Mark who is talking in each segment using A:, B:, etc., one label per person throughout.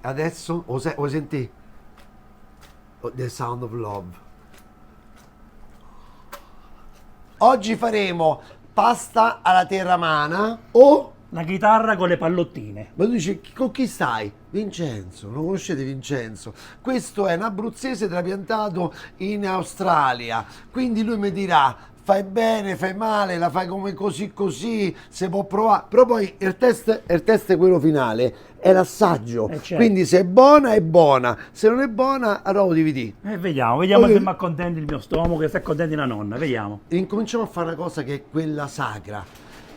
A: Adesso o senti? Oh, The Sound of Love. Oggi faremo pasta alla terramana o...
B: La chitarra con le pallottine.
A: Ma tu dici, con chi stai? Vincenzo, non conoscete Vincenzo? Questo è un abruzzese trapiantato in Australia, quindi lui mi dirà, fai bene, fai male, la fai come così così, se può provare. Però poi il test è quello finale, è l'assaggio,
B: Certo.
A: quindi se è buona, se non è buona, allora lo dividi.
B: Vediamo
A: Ok.
B: se mi accontenti il mio stomaco, che sta accontenti la nonna, vediamo.
A: Incominciamo a fare una cosa che è quella sacra.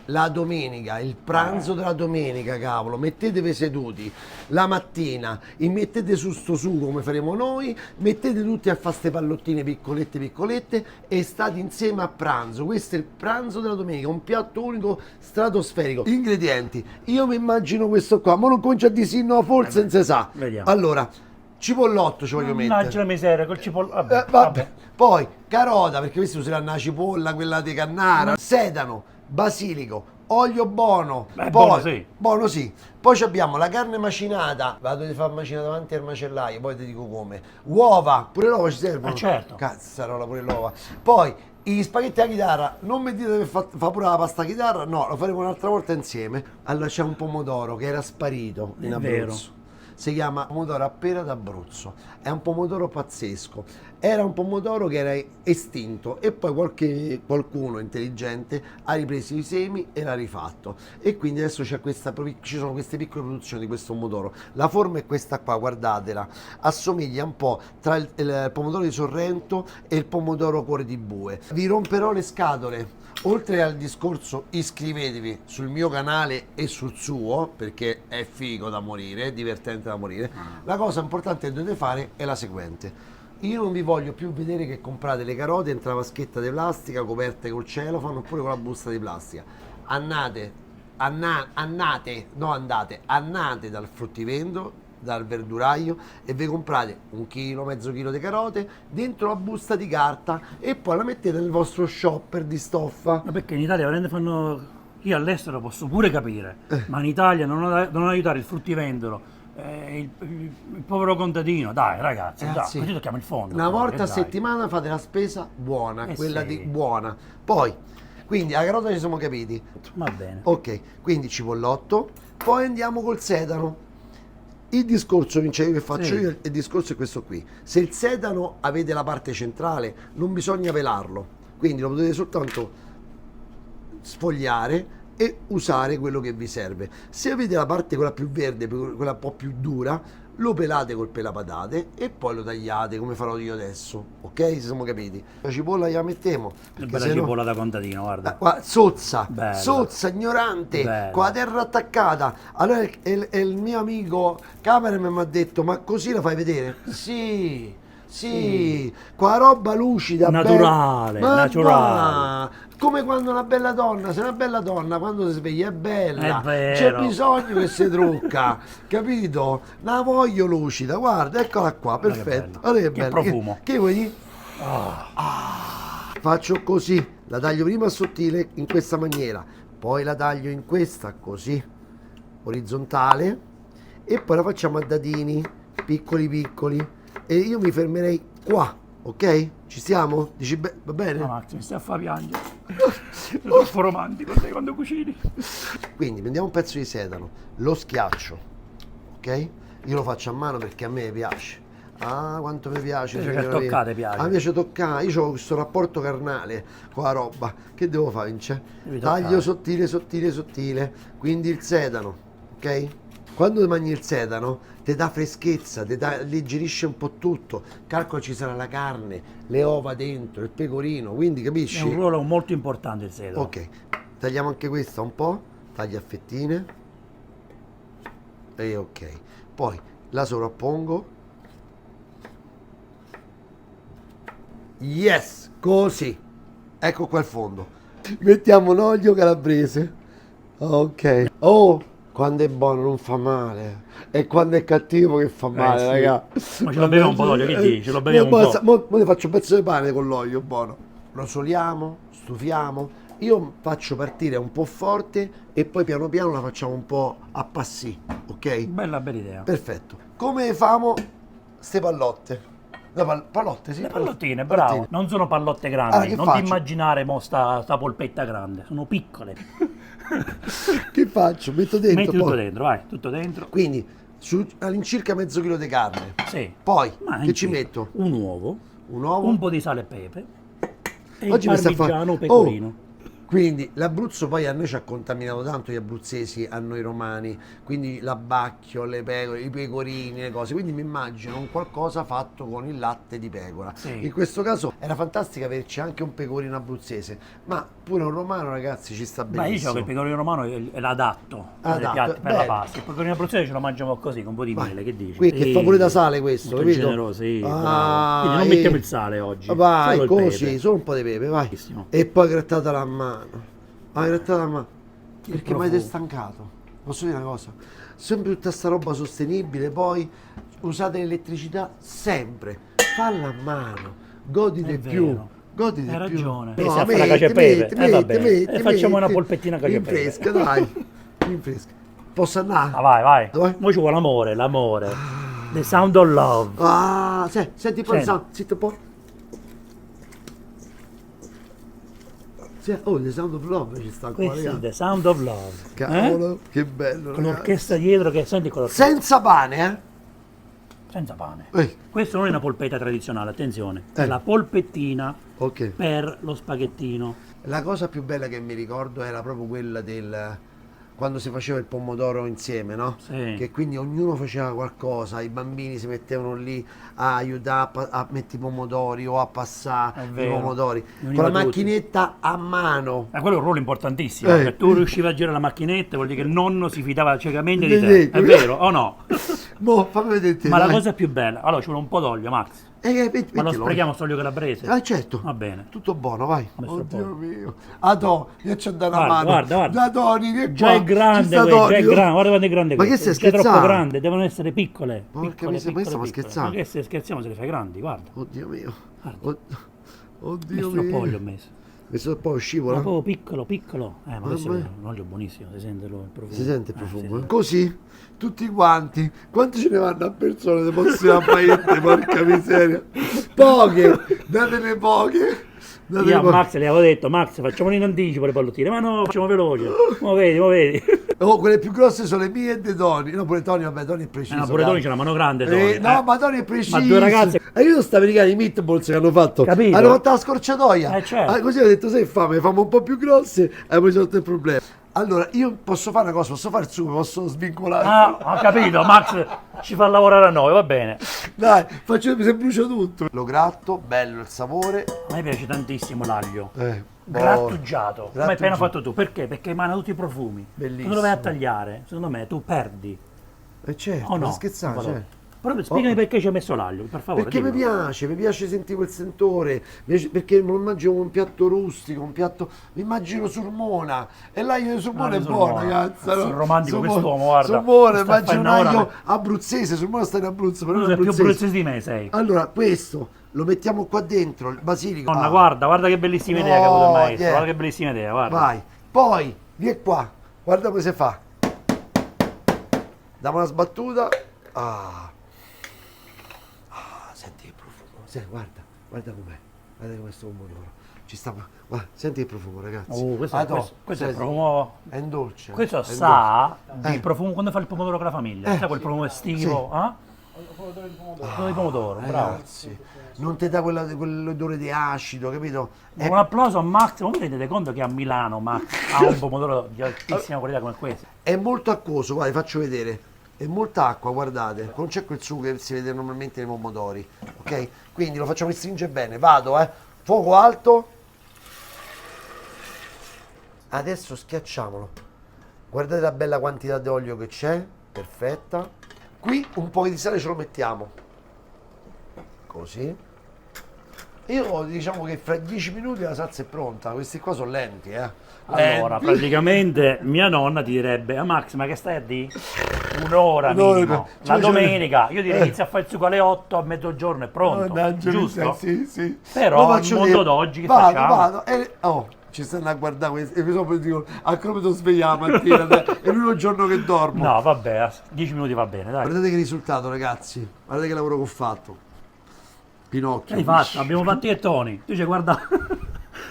A: La domenica, il pranzo della domenica, cavolo, mettetevi seduti la mattina, mettete su sto sugo come faremo noi, mettete tutti a fare ste pallottine piccolette e state insieme a pranzo. Questo è il pranzo della domenica, un piatto unico stratosferico. Ingredienti, io mi immagino questo qua, ma non comincia a dire sì, no, forse non si sa.
B: Vediamo.
A: Allora, cipollotto ci voglio mettere.
B: Mannaggia la miseria, col cipolla. Vabbè,
A: Vabbè. Poi carota, perché questi useranno la cipolla, quella di Cannara, sedano, basilico, olio buono.
B: Beh,
A: Poi,
B: buono, sì.
A: sì. Poi abbiamo la carne macinata, la dovete fare macinata davanti al macellaio, poi ti dico come. Uova, pure l'uova ci servono.
B: Certo.
A: Cazzarola, pure l'uova. Poi gli spaghetti alla chitarra, non mi dite che fa pure la pasta chitarra, no, lo faremo un'altra volta insieme. Allora c'è un pomodoro che era sparito in
B: È
A: Abruzzo.
B: vero.
A: Si chiama pomodoro a pera d'Abruzzo, è un pomodoro pazzesco, era un pomodoro che era estinto e poi qualcuno intelligente ha ripreso i semi e l'ha rifatto e quindi adesso ci sono queste piccole produzioni di questo pomodoro. La forma è questa qua, guardatela, assomiglia un po' tra il pomodoro di Sorrento e il pomodoro cuore di bue. Vi romperò le scatole. Oltre al discorso, iscrivetevi sul mio canale e sul suo, perché è figo da morire, è divertente da morire. La cosa importante che dovete fare è la seguente: io non vi voglio più vedere che comprate le carote dentro la vaschetta di plastica coperte col cellophane oppure con la busta di plastica. Andate dal fruttivendolo, dal verduraio e vi comprate un chilo, mezzo chilo di carote dentro la busta di carta e poi la mettete nel vostro shopper di stoffa.
B: Ma perché in Italia veramente fanno. Io all'estero posso pure capire, ma in Italia non aiutare il fruttivendolo, il povero contadino, dai ragazzi, dai,
A: Sì.
B: così tocchiamo il fondo.
A: Una
B: poi,
A: volta a
B: dai.
A: settimana fate la spesa buona, quella
B: sì.
A: buona. Poi, quindi la carota ci siamo capiti.
B: Va bene.
A: Ok, quindi cipollotto, poi andiamo col sedano. Il discorso, Vince, che faccio
B: Sì.
A: io, il discorso è questo qui. Se il sedano avete la parte centrale, non bisogna pelarlo, quindi lo potete soltanto sfogliare e usare quello che vi serve. Se avete la parte quella più verde, quella un po' più dura, lo pelate col pelapatate e poi lo tagliate come farò io adesso, ok? Ci siamo capiti? La cipolla la mettiamo,
B: Che
A: perché
B: bella
A: sennò...
B: cipolla da contadino, guarda.
A: Sozza,
B: Bella.
A: sozza, ignorante,
B: Bella.
A: con la terra attaccata. Allora il mio amico cameraman mi ha detto, ma così la fai vedere? Sì, sì, qua roba lucida,
B: Naturale,
A: ma
B: naturale.
A: va. Come quando una bella donna, se una bella donna quando si sveglia è bella,
B: È vero.
A: c'è bisogno che si trucca, capito? La voglio lucida, guarda, eccola qua,
B: Guarda che
A: perfetto.
B: bella.
A: Guarda che
B: Che
A: bella.
B: profumo.
A: Che vuoi dire? Faccio così, la taglio prima sottile in questa maniera, poi la taglio in questa così, orizzontale, e poi la facciamo a dadini, piccoli, e io mi fermerei qua, ok? Ci siamo? Dici va bene?
B: No, Max, mi stai a far piangere. Sono troppo romantico sei quando cucini.
A: Quindi prendiamo un pezzo di sedano, lo schiaccio, ok? Io lo faccio a mano perché a me piace. Ah, quanto mi piace.
B: Piace
A: signora
B: che
A: mia.
B: toccate, piace.
A: A me piace toccare, io ho questo rapporto carnale con la roba. Che devo fare, Vince?
B: Devi
A: Taglio
B: toccare.
A: sottile, quindi il sedano, ok? Quando mangi il sedano ti dà freschezza, alleggerisce un po' tutto. Calcola ci sarà la carne, le uova dentro, il pecorino, quindi
B: È
A: capisci?
B: un ruolo molto importante il sedano.
A: Ok, tagliamo anche questa un po', taglia a fettine e ok. Poi la sovrappongo. Yes, così. Ecco qua il fondo. Mettiamo l'olio calabrese. Ok. Oh, quando è buono non fa male. E quando è cattivo che fa male,
B: sì.
A: raga.
B: Ma ce lo beviamo un po' d'olio, che dici? Ce lo beviamo un po'.
A: Mo ne faccio un pezzo di pane con l'olio, buono. Rosoliamo, stufiamo. Io faccio partire un po' forte e poi piano piano la facciamo un po' a passi, ok?
B: Bella idea.
A: Perfetto. come famo ste pallotte? Pallotte, sì.
B: Le pallottine, bravo. Non sono pallotte grandi,
A: Allora, che
B: non
A: faccio?
B: ti immaginare sta polpetta grande, sono piccole.
A: Che faccio? Metto dentro
B: Metti tutto
A: poi.
B: dentro, vai, tutto dentro.
A: Quindi all'incirca mezzo chilo di carne.
B: Sì.
A: Poi
B: Ma
A: che ci
B: anche
A: metto?
B: un uovo,
A: Un uovo.
B: un po' di sale e pepe e
A: Oggi
B: il
A: mi sta a fare-
B: parmigiano pecorino.
A: Quindi l'Abruzzo poi a noi ci ha contaminato tanto gli abruzzesi, a noi romani, quindi l'abbacchio, le pecore, i pecorini, le cose, quindi mi immagino un qualcosa fatto con il latte di pecora.
B: Sì.
A: In questo caso era fantastico averci anche un pecorino abruzzese, ma pure un romano ragazzi ci sta
B: Beh, io dicevo
A: benissimo.
B: che il pecorino romano è l'adatto per
A: Adatto,
B: i piatti, per la
A: bello.
B: pasta. Il pecorino abruzzese ce lo mangiamo così, con un po' di
A: Vai.
B: miele, che dici?
A: Qui che fa pure da sale questo,
B: molto
A: capito?
B: generoso, sì, bravo.
A: Ah,
B: Quindi non mettiamo il sale oggi,
A: Vai,
B: solo il
A: così,
B: pepe.
A: solo un po' di pepe, vai.
B: Benissimo.
A: E poi grattata la mano. Ah, grattata la mano.
B: Il
A: Perché mi
B: profumo.
A: avete stancato? Posso dire una cosa? Sempre tutta sta roba sostenibile, poi usate l'elettricità sempre. Falla a mano, godite
B: È
A: più.
B: vero.
A: Godite
B: Hai
A: più.
B: ragione. Se a fare la cacio e pepe, va bene. E facciamo una polpettina cacio e pepe.
A: Rinfresca, dai. Rinfresca. Posso andare?
B: Ah, vai.
A: Dove?
B: Ora ci vuole l'amore. The sound of love.
A: Ah, senti poi il
B: Senti.
A: sound, zitto un po'. Oh, The Sound of Love ci sta qua,
B: Questo è
A: ragazzi.
B: The sound of love.
A: Cavolo, che bello,
B: Con
A: ragazzi.
B: l'orchestra dietro che senti con l'orchestra.
A: Senza pane,
B: Senza pane.
A: eh?
B: Questo non è una polpetta tradizionale, attenzione. È
A: Eh.
B: la polpettina
A: Ok.
B: per lo spaghettino.
A: La cosa più bella che mi ricordo era proprio quella del quando si faceva il pomodoro insieme, no?
B: Sì.
A: Che quindi ognuno faceva qualcosa, i bambini si mettevano lì a aiutare a mettere i pomodori o a
B: È
A: passare i
B: vero.
A: pomodori
B: Mi
A: con la
B: univa tutti.
A: macchinetta a mano.
B: Quello è un ruolo importantissimo,
A: Eh.
B: perché tu riuscivi a girare la macchinetta, vuol dire che il nonno si fidava ciecamente di te.
A: Vedete?
B: È vero o no?
A: Mo, fammi vedere te,
B: Ma la
A: dai.
B: cosa più bella, allora ci vuole un po' d'olio, Max. Ma lo
A: mettilo.
B: sprechiamo sto olio calabrese?
A: Ah, certo.
B: Va bene.
A: Tutto buono, vai.
B: messo
A: Oddio
B: poco.
A: mio. Adò, io ci ho dato una
B: Guarda,
A: mano.
B: guarda.
A: Da Toni, che
B: Già
A: qua.
B: è grande
A: Ci sta
B: questo, già è
A: Toni.
B: grande, guarda quanto è grande
A: Ma che
B: questo.
A: stai
B: È troppo
A: scherzando?
B: grande, devono essere piccole.
A: Porca
B: Piccole,
A: miseria, ma stiamo
B: piccole.
A: scherzando?
B: Ma che se scherziamo se le fai grandi, guarda.
A: Oddio mio.
B: Guarda.
A: Oddio
B: Messo troppo
A: mio.
B: olio ho messo.
A: Questo poi
B: Ma
A: scivola.
B: proprio piccolo, piccolo. Ma questo è
A: Mamma.
B: un olio buonissimo, si sente il profumo.
A: Si sente il
B: Sì,
A: profumo.
B: sì.
A: Così, tutti quanti. Quanti ce ne vanno a persone se possiamo a paette, porca miseria. Poche, datene poche. Datene
B: Io a
A: poche.
B: Max le avevo detto, Max facciamolo in anticipo le pallottine, ma no, facciamo veloce. Mo vedi, mo vedi.
A: Oh, quelle più grosse sono le mie e di Toni. No, pure Toni, vabbè, Toni è preciso.
B: No, pure Toni c'è una mano grande, Toni.
A: No, ma Toni è preciso.
B: Ma due ragazze-
A: E io sto americani i meatballs che hanno fatto.
B: Capito?
A: Hanno fatto la scorciatoia.
B: Certo.
A: Ah, così ho detto, sai fame, famo un po' più grosse e poi risolto il problema. Allora, io posso fare una cosa, posso fare il sugo, posso svincolare.
B: Ah, ho capito, Max ci fa lavorare a noi, va bene.
A: Dai, faccio se brucio tutto. Lo gratto, bello il sapore.
B: A me piace tantissimo l'aglio.
A: Buono.
B: Grattugiato, come hai appena
A: Grattugiato.
B: fatto tu. Perché? Perché emana tutti i profumi.
A: Bellissimo.
B: Quando lo vai a tagliare, secondo me tu perdi.
A: Certo,
B: O no?
A: non scherzare,
B: Però-
A: certo.
B: Però spiegami perché ci hai messo l'aglio, per favore.
A: Perché mi
B: dillo.
A: piace sentire quel sentore, perché me lo immagino un piatto rustico, un piatto, mi immagino surmona, e l'aglio di surmona è buono, ragazzi.
B: Sono romantico quest'uomo, guarda.
A: Surmona,
B: Sta
A: immagino un
B: facendo ora-
A: aglio abruzzese, surmona sta in Abruzzo, però
B: Tu
A: non è
B: sei più
A: abruzzese.
B: abruzzese di me, sei.
A: Allora, questo lo mettiamo qua dentro, il basilico.
B: Nonna,
A: Ah,
B: guarda che bellissima idea che ha avuto il maestro.
A: yeah.
B: Guarda che bellissima idea, guarda.
A: Vai, poi, vieni qua, guarda come si fa. Diamo una sbattuta. Senti il profumo, guarda com'è, guarda come sto pomodoro. Ci sta, guarda, senti il profumo, ragazzi.
B: Questo è il
A: Senti,
B: profumo.
A: è in dolce.
B: Questo
A: è in
B: sa
A: dolce.
B: di profumo quando fa il pomodoro con la famiglia. Sai quel profumo estivo? Quello di pomodoro, bravo.
A: Ragazzi, non ti dà quell'odore di acido, capito?
B: Un applauso a Max, non vi rendete conto che a Milano Max ha un pomodoro di altissima qualità come questo?
A: È molto acquoso, guarda, vi faccio vedere. È molta acqua, guardate, non c'è quel sugo che si vede normalmente nei pomodori, ok? Quindi lo facciamo stringere bene, vado, fuoco alto. Adesso schiacciamolo. Guardate la bella quantità di olio che c'è, perfetta. Qui un po' di sale ce lo mettiamo, così. Io diciamo che fra 10 minuti la salsa è pronta, questi qua sono lenti,
B: Allora,
A: Lenti.
B: praticamente mia nonna ti direbbe: a Max, ma che stai a dire? Un'ora minimo.
A: Cioè,
B: La domenica, io direi inizia a fare il sugo alle 8, a mezzogiorno è pronto.
A: Mannaggia
B: Giusto?
A: miseria, sì.
B: Però
A: Lo
B: al
A: faccio
B: mondo
A: vedere.
B: d'oggi che
A: vado,
B: facciamo?
A: Vado, ci stanno a guardare e mi sono dico, a come ti svegli la mattina, è l'unico giorno che dormo.
B: No, vabbè, 10 minuti va bene, dai.
A: Guardate che risultato, ragazzi. Guardate che lavoro che ho fatto. Pinocchio.
B: Hai fatto, abbiamo fatto i toni. Tu ci guarda.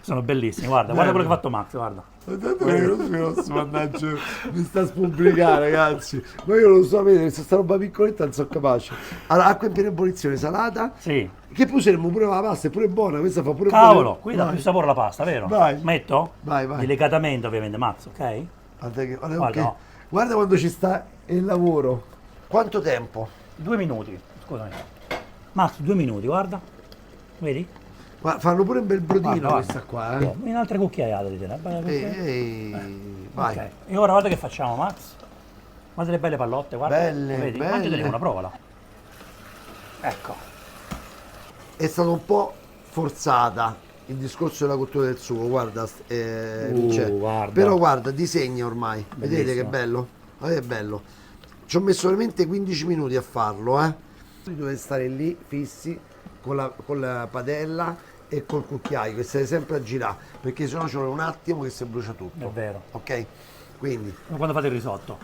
B: Sono bellissimi, guarda quello che ha fatto Max, guarda.
A: Guardate che non si mannaggia, mi sta a spubblicare, ragazzi. Ma io non lo so vedere, se sta roba piccoletta non sono capace. Allora, acqua in piena ebollizione, salata.
B: Sì.
A: Che poi useremo pure la pasta, è pure buona, questa fa pure
B: Cavolo, qui dà
A: Vai.
B: più sapore la pasta, vero?
A: Vai.
B: Metto?
A: Vai, vai.
B: Delicatamente ovviamente, Max, ok?
A: Guarda,
B: Guarda,
A: ok.
B: no.
A: Guarda quando ci sta il lavoro. Quanto tempo?
B: 2 minuti, scusami. Max, 2 minuti, guarda. Vedi?
A: Fanno pure un bel brodino
B: Guarda,
A: questa qua, eh.
B: In altre cucchiaiate di te, una bella cucchiaia.
A: Vai.
B: Ok. E ora guarda che facciamo, Max. Guarda le belle pallotte, guarda.
A: Belle,
B: Vedi?
A: belle.
B: Mangiatene una, provala. Ecco.
A: È stato un po' forzata il discorso della cottura del sugo, guarda,
B: guarda.
A: però guarda, disegna ormai, vedete che
B: Bellissimo.
A: bello? Guardate che bello. Ci ho messo veramente 15 minuti a farlo, eh. Dovete stare lì fissi con la padella e col cucchiaio, che state sempre a girare, perché sennò ci vuole un attimo che si brucia tutto.
B: È vero.
A: Ok? Quindi
B: Come quando fate il risotto.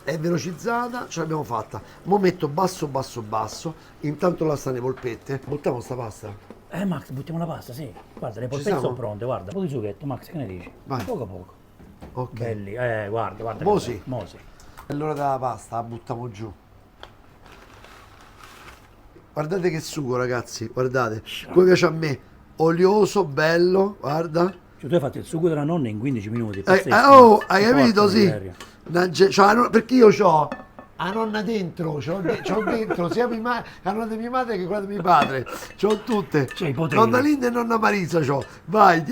A: è velocizzata, ce l'abbiamo fatta. Mo metto basso, basso, basso. Intanto là stanno le polpette. Buttiamo sta pasta.
B: Max, buttiamo la pasta, sì. Guarda, le polpette
A: siamo?
B: sono pronte, guarda. Un po' di sughetto, Max, che ne dici?
A: Vai.
B: Poco a poco.
A: Ok.
B: Belli, guarda, guarda.
A: Mo
B: che
A: sì.
B: bello. Mo sì.
A: Allora della pasta la buttiamo giù. Guardate che sugo, ragazzi, guardate. Come piace a me. Olioso, bello, guarda.
B: Cioè, tu hai fatto il sugo della nonna in 15 minuti.
A: Oh, hai capito?
B: Porca
A: Sì.
B: miseria.
A: Perché io c'ho la nonna dentro, c'ho dentro sia la nonna di mia madre che quella di mio padre. C'ho tutte.
B: C'hai i poteri.
A: Nonna Linda e nonna Marisa c'ho. Vai,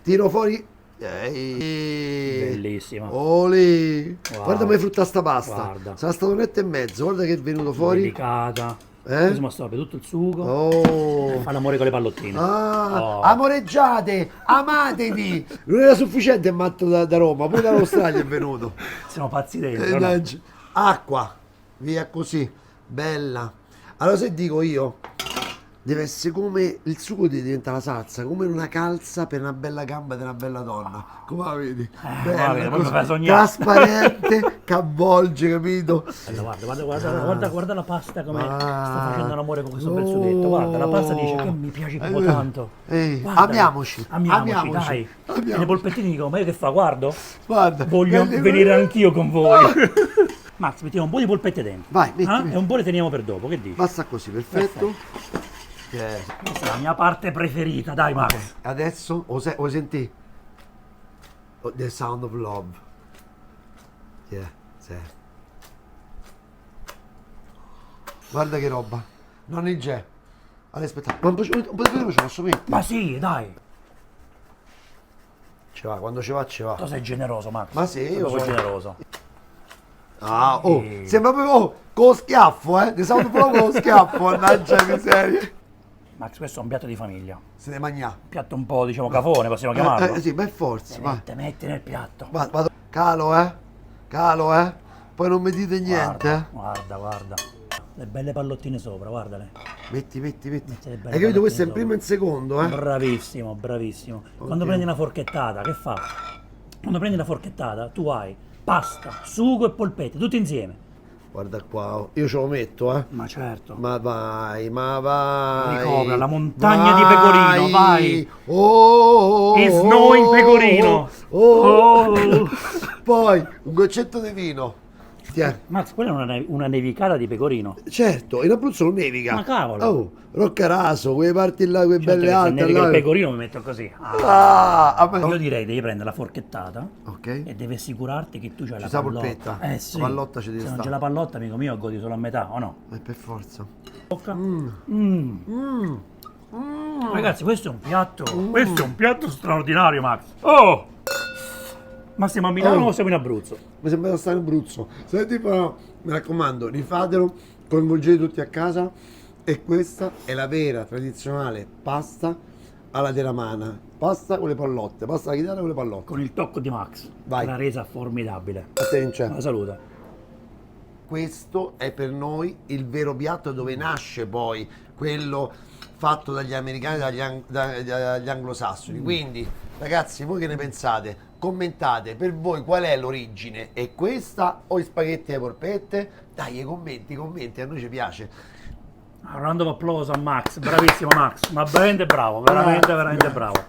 A: tiro fuori.
B: Bellissima.
A: Oli.
B: Wow.
A: Guarda come frutta sta pasta.
B: Guarda.
A: Sarà stato un etto e mezzo, guarda che è venuto fuori.
B: Delicata.
A: Eh?
B: Così mi sto per tutto il sugo.
A: Oh.
B: Fa l'amore con le pallottine.
A: Ah,
B: Oh.
A: amoreggiate, amatevi. Non era sufficiente il matto da Roma, poi dall'Australia è venuto.
B: Siamo pazzi dentro, no?
A: Acqua, via così, bella. Allora se dico io, deve essere come il sugo diventa la salsa, come una calza per una bella gamba di una bella donna. Come la vedi?
B: va bene, poi mi fai sognare.
A: trasparente, che avvolge, capito?
B: Guarda la pasta come
A: Ah.
B: sta facendo l'amore con questo bel sughetto. Guarda, la pasta dice che mi piace proprio tanto. Guarda,
A: Amiamoci,
B: amiamoci, dai. E le polpettine dicono, ma io che fa? Guardo,
A: Guarda,
B: voglio venire anch'io con voi. Max, mettiamo un po' di polpette dentro.
A: Vai, metti.
B: E un po' le teniamo per dopo, che dici?
A: Basta così, perfetto.
B: Questa è la mia parte preferita, dai Max.
A: Adesso o senti The Sound of Love. Yeah, sì. Guarda che roba. Non il G. Allora, aspetta. Ma un po' di pepe ce lo posso mettere?
B: Ma sì, dai.
A: Ci va, quando ci va, ci va.
B: Tu sei generoso, Max.
A: Ma sì,
B: Sei
A: io
B: proprio
A: sono-
B: generoso.
A: Ah, oh, sembra proprio con lo schiaffo, The Sound of Love con lo schiaffo, mannaggia miseria.
B: Max, questo è un piatto di famiglia.
A: Se ne mangia.
B: Un piatto un po', diciamo, cafone, possiamo chiamarlo.
A: Sì, ma forza, vai.
B: Te metti nel piatto.
A: Vado. Calo, Calo, Poi non mi dite niente,
B: Guarda. Le belle pallottine sopra, guardale.
A: Metti.
B: le belle
A: Hai capito? Questo è il
B: pallottine
A: primo e il secondo,
B: Bravissimo, bravissimo. Quando prendi una forchettata, che fa? Quando prendi la forchettata, tu hai pasta, sugo e polpette, tutti insieme.
A: Guarda qua, io ce lo metto,
B: Ma certo.
A: Ma vai.
B: Ricopra la montagna di pecorino, vai.
A: Oh,
B: Is snowing pecorino.
A: Oh. Poi un goccetto di vino. Tieni.
B: Max, quella è una nevicata di pecorino.
A: Certo, in Abruzzo non nevica.
B: Ma cavolo.
A: Oh, Roccaraso, quelle parti là, quelle
B: Certo
A: belle
B: che se
A: alte.
B: nevica
A: là.
B: il pecorino mi metto così. Io direi devi prendere la forchettata
A: Ok.
B: e devi assicurarti che tu c'hai la
A: sta
B: pallotta.
A: polpetta.
B: Sì.
A: La pallotta ci deve
B: Se non
A: stare.
B: c'è la pallotta, amico mio, godi solo a metà, o no?
A: Per forza.
B: Bocca. Ragazzi, questo è un piatto. Questo è un piatto straordinario, Max. Oh! Ma siamo a Milano o siamo in Abruzzo?
A: Mi sembra di stare in Abruzzo. Senti però, mi raccomando, rifatelo, coinvolgete tutti a casa. E questa è la vera, tradizionale pasta alla teramana. Pasta con le pallotte, pasta alla chitarra con le pallotte.
B: Con il tocco di Max.
A: Vai.
B: Una resa formidabile.
A: A te, Vincenzo.
B: La saluta.
A: Questo è per noi il vero piatto dove nasce poi quello fatto dagli americani, dagli anglosassoni. Quindi Ragazzi, voi che ne pensate? Commentate, per voi qual è l'origine? È questa o i spaghetti alle polpette? Dai, commenti, a noi ci piace.
B: Un round of applause a Max, bravissimo Max, ma veramente bravo, veramente bravo.